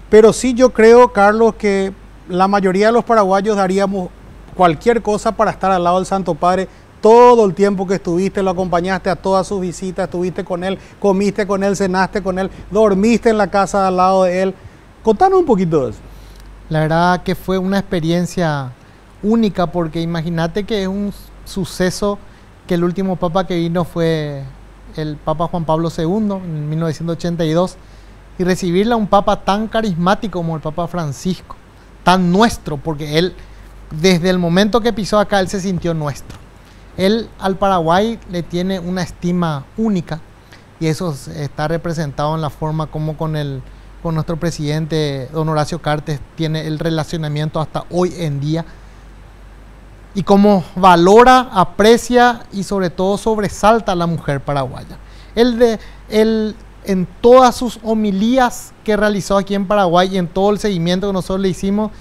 Pero sí yo creo, Carlos, que la mayoría de los paraguayos daríamos cualquier cosa para estar al lado del Santo Padre todo el tiempo que estuviste, lo acompañaste a todas sus visitas, estuviste con él, comiste con él, cenaste con él, dormiste en la casa al lado de él. Contanos un poquito de eso. La verdad que fue una experiencia única porque imagínate que es un suceso que el último papa que vino fue el Papa Juan Pablo II en 1982, y recibirle a un Papa tan carismático como el Papa Francisco, tan nuestro, porque él, desde el momento que pisó acá, él se sintió nuestro. Él al Paraguay le tiene una estima única, y eso está representado en la forma como con nuestro presidente, don Horacio Cartes, tiene el relacionamiento hasta hoy en día, y cómo valora, aprecia y sobre todo sobresalta a la mujer paraguaya. Él en todas sus homilías que realizó aquí en Paraguay y en todo el seguimiento que nosotros le hicimos,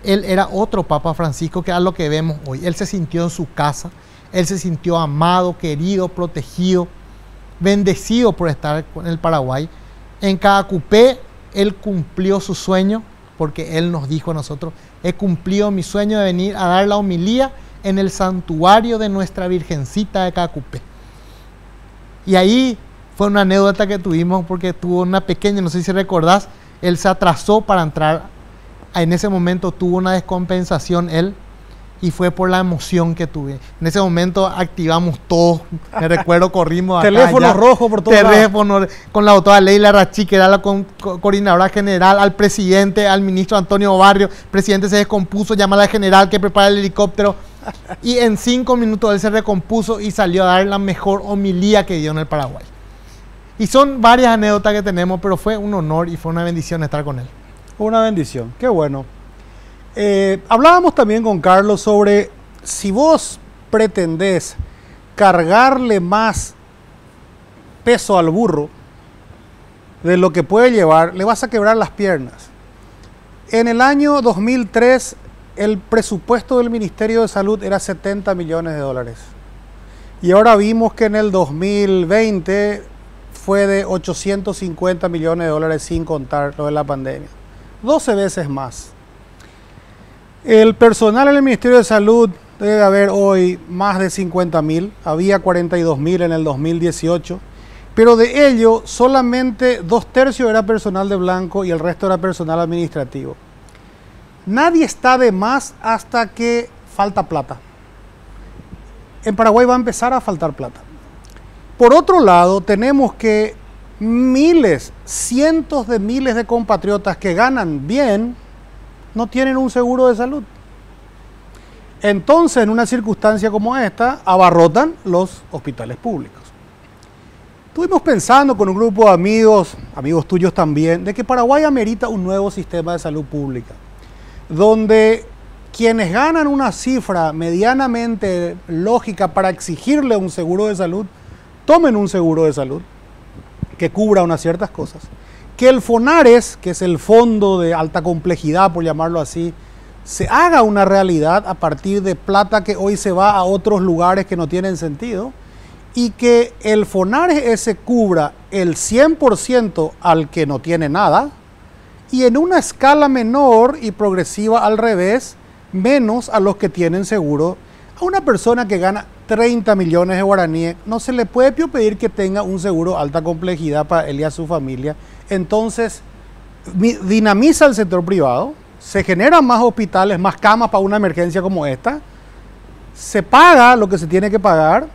él era otro Papa Francisco, que es lo que vemos hoy. Él se sintió en su casa, él se sintió amado, querido, protegido, bendecido por estar en el Paraguay. En Caacupé él cumplió su sueño, porque él nos dijo a nosotros: he cumplido mi sueño de venir a dar la homilía en el santuario de nuestra Virgencita de Caacupé. Y ahí fue una anécdota que tuvimos, porque tuvo una pequeña, no sé si recordás, él se atrasó para entrar, en ese momento tuvo una descompensación él, y fue por la emoción que tuve. En ese momento activamos todos, me recuerdo, corrimos acá, teléfono rojo por todos lados. Teléfono con la doctora Leila Rachí, que era la coordinadora general, al presidente, al ministro Antonio Barrio. El presidente se descompuso, llama al general que prepara el helicóptero, y en 5 minutos él se recompuso y salió a dar la mejor homilía que dio en el Paraguay. Y son varias anécdotas que tenemos, pero fue un honor y fue una bendición estar con él. Una bendición, qué bueno. Hablábamos también con Carlos sobre si vos pretendés cargarle más peso al burro de lo que puede llevar, le vas a quebrar las piernas. En el año 2003, el presupuesto del Ministerio de Salud era 70 millones de dólares. Y ahora vimos que en el 2020 fue de 850 millones de dólares, sin contar lo de la pandemia. 12 veces más. El personal en el Ministerio de Salud debe haber hoy más de 50.000, había 42.000 en el 2018, pero de ello solamente 2/3 era personal de blanco y el resto era personal administrativo. Nadie está de más hasta que falta plata. En Paraguay va a empezar a faltar plata. Por otro lado, tenemos que miles, cientos de miles de compatriotas que ganan bien no tienen un seguro de salud. Entonces, en una circunstancia como esta, abarrotan los hospitales públicos. Estuvimos pensando con un grupo de amigos tuyos también, de que Paraguay amerita un nuevo sistema de salud pública, donde quienes ganan una cifra medianamente lógica para exigirle un seguro de salud, tomen un seguro de salud que cubra unas ciertas cosas. Que el FONARES, que es el fondo de alta complejidad, por llamarlo así, se haga una realidad a partir de plata que hoy se va a otros lugares que no tienen sentido, y que el FONARES ese cubra el 100% al que no tiene nada, y en una escala menor y progresiva al revés, menos a los que tienen seguro. A una persona que gana 30 millones de guaraníes, no se le puede pedir que tenga un seguro alta complejidad para él y a su familia. Entonces, dinamiza el sector privado, se generan más hospitales, más camas para una emergencia como esta, se paga lo que se tiene que pagar,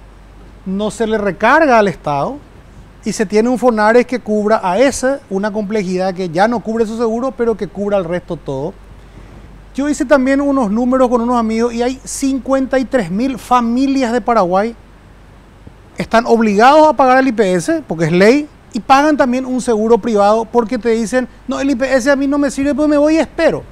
no se le recarga al Estado, y se tiene un FONARES que cubra a esa una complejidad que ya no cubre su seguro, pero que cubra el resto todo. Yo hice también unos números con unos amigos y hay 53.000 familias de Paraguay están obligados a pagar el IPS, porque es ley, y pagan también un seguro privado porque te dicen: no, el IPS a mí no me sirve, pues me voy y espero.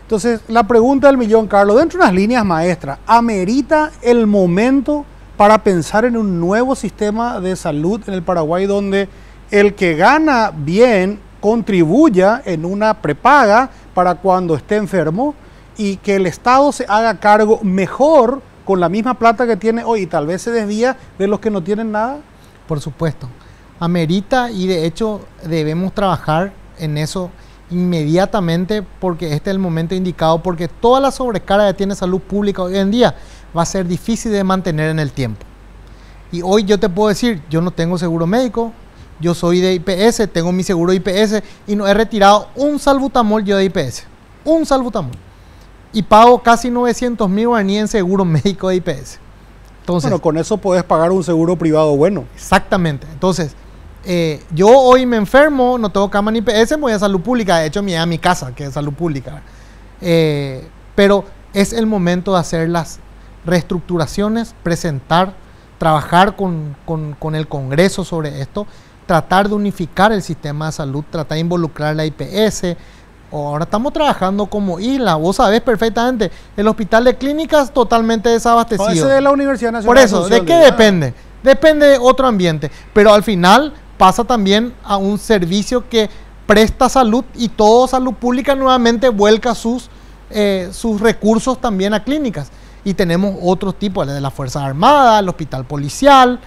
Entonces, la pregunta del millón, Carlos, dentro de unas líneas maestras, ¿amerita el momento para pensar en un nuevo sistema de salud en el Paraguay donde el que gana bien contribuya en una prepaga para cuando esté enfermo y que el Estado se haga cargo mejor con la misma plata que tiene hoy y tal vez se desvía de los que no tienen nada? Por supuesto, amerita, y de hecho debemos trabajar en eso inmediatamente, porque este es el momento indicado, porque toda la sobrecarga que tiene salud pública hoy en día va a ser difícil de mantener en el tiempo. Y hoy yo te puedo decir, yo no tengo seguro médico, yo soy de IPS, tengo mi seguro de IPS y no he retirado un salbutamol yo de IPS, un salbutamol, y pago casi 900.000 guaraníes en seguro médico de IPS. Entonces, bueno, con eso podés pagar un seguro privado bueno. exactamente. Entonces, yo hoy me enfermo, no tengo cama ni IPS, me voy a salud pública. De hecho, me voy a mi casa, que es salud pública. Pero es el momento de hacer las reestructuraciones, presentar, trabajar con el Congreso sobre esto, tratar de unificar el sistema de salud, tratar de involucrar la IPS. Ahora estamos trabajando como isla, vos sabés perfectamente, el hospital de clínicas totalmente desabastecido. Ese de la Universidad Nacional. Por eso, ¿de qué depende? Depende de otro ambiente, pero al final pasa también a un servicio que presta salud y todo salud pública nuevamente vuelca sus recursos también a clínicas. Y tenemos otros tipos, de la Fuerza Armada, el hospital policial,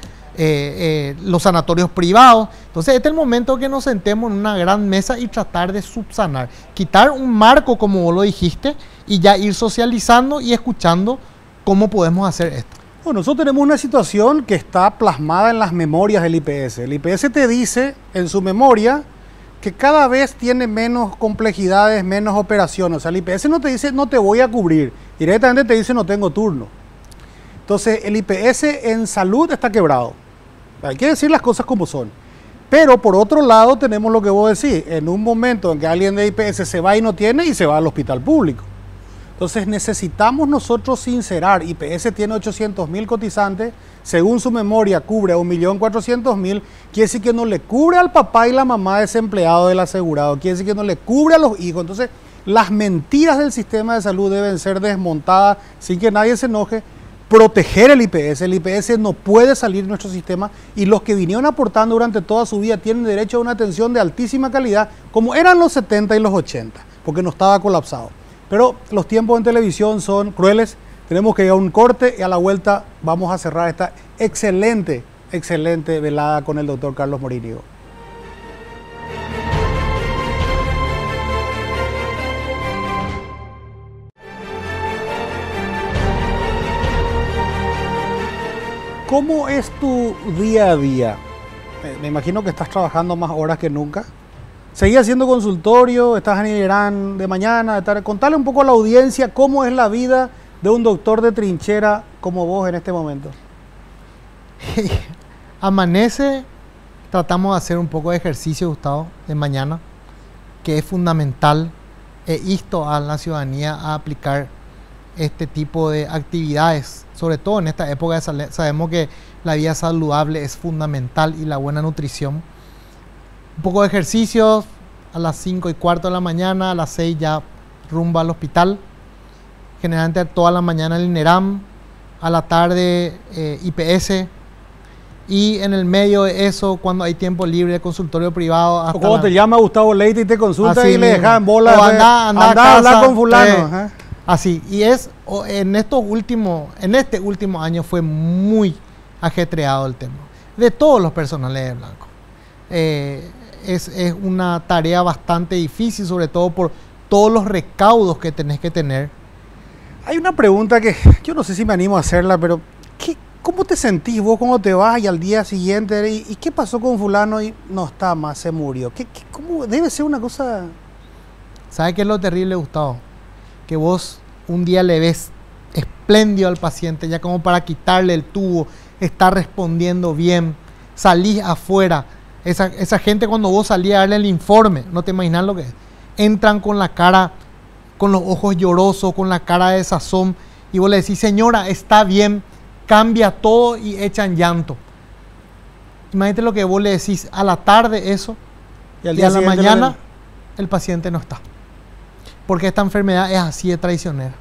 los sanatorios privados. Entonces este es el momento que nos sentemos en una gran mesa y tratar de subsanar, quitar un marco como vos lo dijiste y ya ir socializando y escuchando cómo podemos hacer esto. Bueno, nosotros tenemos una situación que está plasmada en las memorias del IPS. El IPS te dice en su memoria que cada vez tiene menos complejidades, menos operaciones. O sea, el IPS no te dice no te voy a cubrir, directamente te dice no tengo turno. Entonces el IPS en salud está quebrado. Hay que decir las cosas como son. Pero por otro lado tenemos lo que vos decís, en un momento en que alguien de IPS se va y no tiene y se va al hospital público. Entonces necesitamos nosotros sincerar, IPS tiene 800.000 cotizantes, según su memoria cubre a 1.400.000, quiere decir que no le cubre al papá y la mamá desempleado del asegurado, quiere decir que no le cubre a los hijos. Entonces las mentiras del sistema de salud deben ser desmontadas sin que nadie se enoje. Proteger el IPS no puede salir de nuestro sistema y los que vinieron aportando durante toda su vida tienen derecho a una atención de altísima calidad como eran los 70 y los 80, porque no estaba colapsado. Pero los tiempos en televisión son crueles, tenemos que ir a un corte y a la vuelta vamos a cerrar esta excelente velada con el doctor Carlos Morínigo. ¿Cómo es tu día a día? Me imagino que estás trabajando más horas que nunca. ¿Seguís haciendo consultorio? ¿Estás en Irán de mañana? Contale un poco a la audiencia cómo es la vida de un doctor de trinchera como vos en este momento. Amanece, tratamos de hacer un poco de ejercicio, Gustavo, de mañana, que es fundamental. He insto a la ciudadanía a aplicar este tipo de actividades, sobre todo en esta época sabemos que la vida saludable es fundamental y la buena nutrición. Un poco de ejercicios a las 5:15 de la mañana, a las 6 ya rumbo al hospital, generalmente toda la mañana el INERAM, a la tarde IPS, y en el medio de eso, cuando hay tiempo libre, consultorio privado. Hasta cuando te llama Gustavo Leite y te consulta y le dejan bola, anda a hablar con fulano. Así, y en este último año fue muy ajetreado el tema, de todos los personales de Blanco. Es una tarea bastante difícil, sobre todo por todos los recaudos que tenés que tener. Hay una pregunta que yo no sé si me animo a hacerla, pero ¿cómo te sentís vos cuando te vas y al día siguiente, ¿y qué pasó con fulano? Y no está más, se murió. ¿Cómo debe ser una cosa? ¿Sabes qué es lo terrible, Gustavo? Que vos un día le ves espléndido al paciente, ya como para quitarle el tubo, está respondiendo bien, salís afuera. Esa gente cuando vos salís a darle el informe, no te imaginas lo que es. Entran con la cara, con los ojos llorosos, con la cara de desazón, y vos le decís, señora, está bien, cambia todo, y echan llanto. Imagínate lo que vos le decís a la tarde eso, y a la mañana el paciente no está. Porque esta enfermedad es así de traicionera.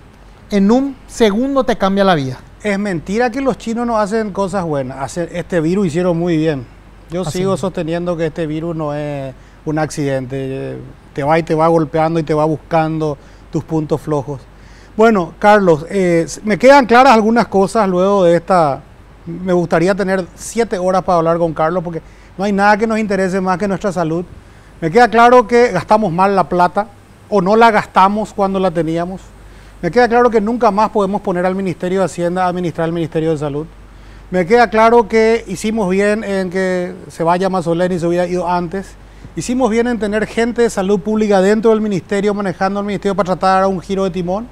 En un segundo te cambia la vida. Es mentira que los chinos no hacen cosas buenas. Este virus hicieron muy bien. Yo sigo sosteniendo que este virus no es un accidente. Te va golpeando y te va buscando tus puntos flojos. Bueno, Carlos, me quedan claras algunas cosas luego de esta. Me gustaría tener 7 horas para hablar con Carlos porque no hay nada que nos interese más que nuestra salud. Me queda claro que gastamos mal la plata o no la gastamos cuando la teníamos. Me queda claro que nunca más podemos poner al Ministerio de Hacienda a administrar el Ministerio de Salud. Me queda claro que hicimos bien en que se vaya Mazzoleni y se hubiera ido antes. Hicimos bien en tener gente de salud pública dentro del Ministerio, manejando el Ministerio para tratar de dar un giro de timón.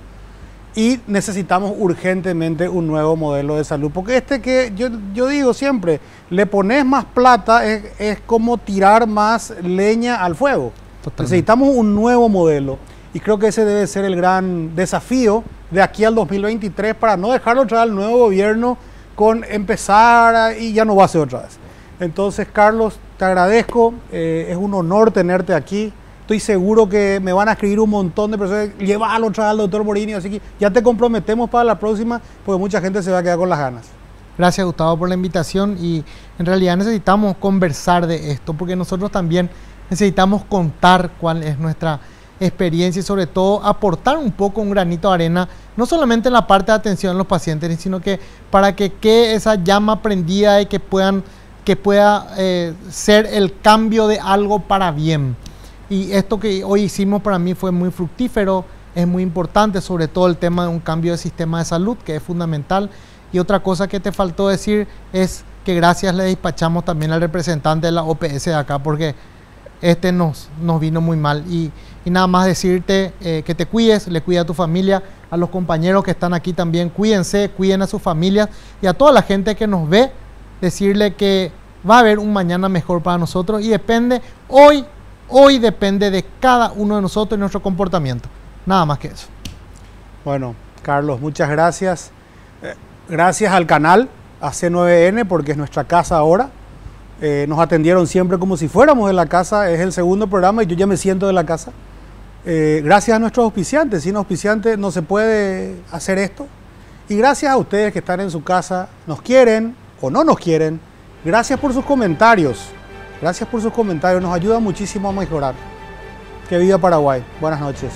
y necesitamos urgentemente un nuevo modelo de salud. Porque que yo digo siempre, le pones más plata, es como tirar más leña al fuego. Totalmente. Necesitamos un nuevo modelo. Y creo que ese debe ser el gran desafío de aquí al 2023 para no dejarlo otra vez al nuevo gobierno con empezar y ya no va a ser otra vez. Entonces, Carlos, te agradezco. Es un honor tenerte aquí. Estoy seguro que me van a escribir un montón de personas. Llévalo otra vez al doctor Morini. Así que ya te comprometemos para la próxima, porque mucha gente se va a quedar con las ganas. Gracias, Gustavo, por la invitación. Y en realidad necesitamos conversar de esto, porque nosotros también necesitamos contar cuál es nuestra experiencia y sobre todo aportar un poco un granito de arena, no solamente en la parte de atención a los pacientes, sino que para que quede esa llama prendida y que pueda ser el cambio de algo para bien. Y esto que hoy hicimos para mí fue muy fructífero, es muy importante, sobre todo el tema de un cambio de sistema de salud, que es fundamental. Y otra cosa que te faltó decir es que gracias le despachamos también al representante de la OPS de acá, porque nos vino muy mal. Y nada más decirte que te cuides, le cuida a tu familia, a los compañeros que están aquí también, cuídense, cuiden a sus familias y a toda la gente que nos ve, decirle que va a haber un mañana mejor para nosotros y depende, hoy depende de cada uno de nosotros y nuestro comportamiento. Nada más que eso. Bueno, Carlos, muchas gracias. Gracias al canal, a C9N, porque es nuestra casa ahora. Nos atendieron siempre como si fuéramos de la casa. Es el segundo programa y yo ya me siento de la casa. Gracias a nuestros auspiciantes. Sin auspiciantes no se puede hacer esto. Y gracias a ustedes que están en su casa, nos quieren o no nos quieren. Gracias por sus comentarios. Gracias por sus comentarios. Nos ayuda muchísimo a mejorar. Que viva Paraguay. Buenas noches.